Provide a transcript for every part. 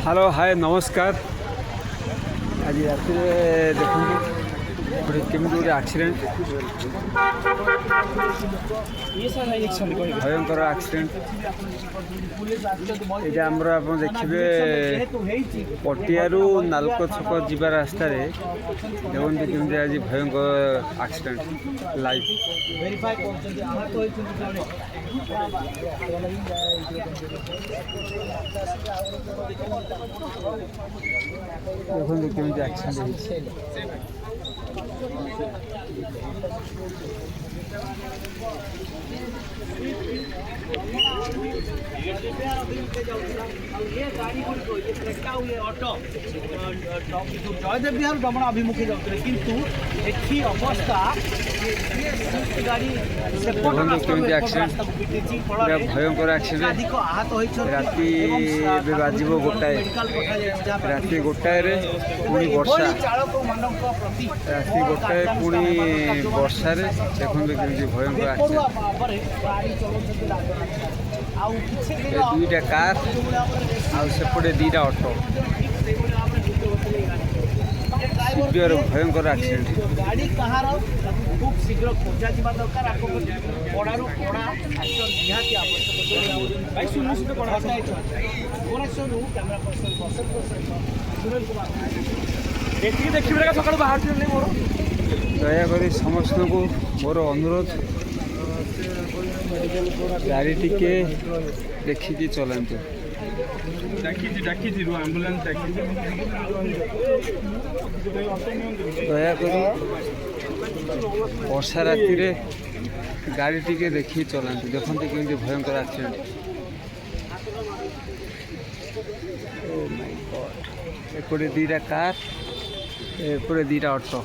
Hello hi नमस्कार। आज रात देखो केमी गोटे एक्सीडेंट भयंकर एक्सीडेंट ये आमर आप देखिए पटियारू नालको छक जीवा रास्त देखते केमी आज भयंकर एक्सीडेंट लाइव देखते केमी एक्सीडेंट जयदेव विहार दमन अभिमुखे जाते किंतु एठी अवस्था भयंकर एक्सीडेंट राति बाज गोटाए राति गोटाए पुणी वर्षा राति गोटाए पुणी वर्षा देखते केमी भयंकर एक्सीडेंट दुईटा कार आउटे दीटा ऑटो सीवियर भयंकर एक्सीडेंट गाड़ी कहार खूब शीघ्र खोजा जा दरकार पड़ारू पड़ा एक्शन निहाती आवश्यक कैमेरा पर्सन सुनील कुमार देखिए सकाल बाहर मोर दयाक समस्त को मोर अनुरोध गाड़ी टिके देखिए चलाते दयाक वर्षा राति गाड़ी टिके देखिए चलाते देखते केमी भयंकर एक्सीडेंट एपटे दीटा कार एपटे दीटा ऑटो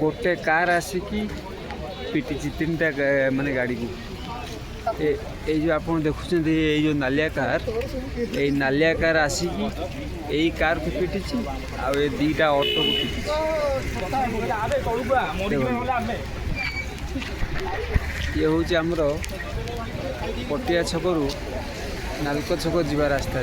गोटे कार आसिकी पिटी तीन टा माने गाड़ी को ये जो आप देखुं ये जो नालिया कार ये नालिया कार आसिकी यही कार को पिटी आ दीटा ऑटो को पिटी ये हूँ आमर पटिया छकरू नालको छक जीवा रास्ता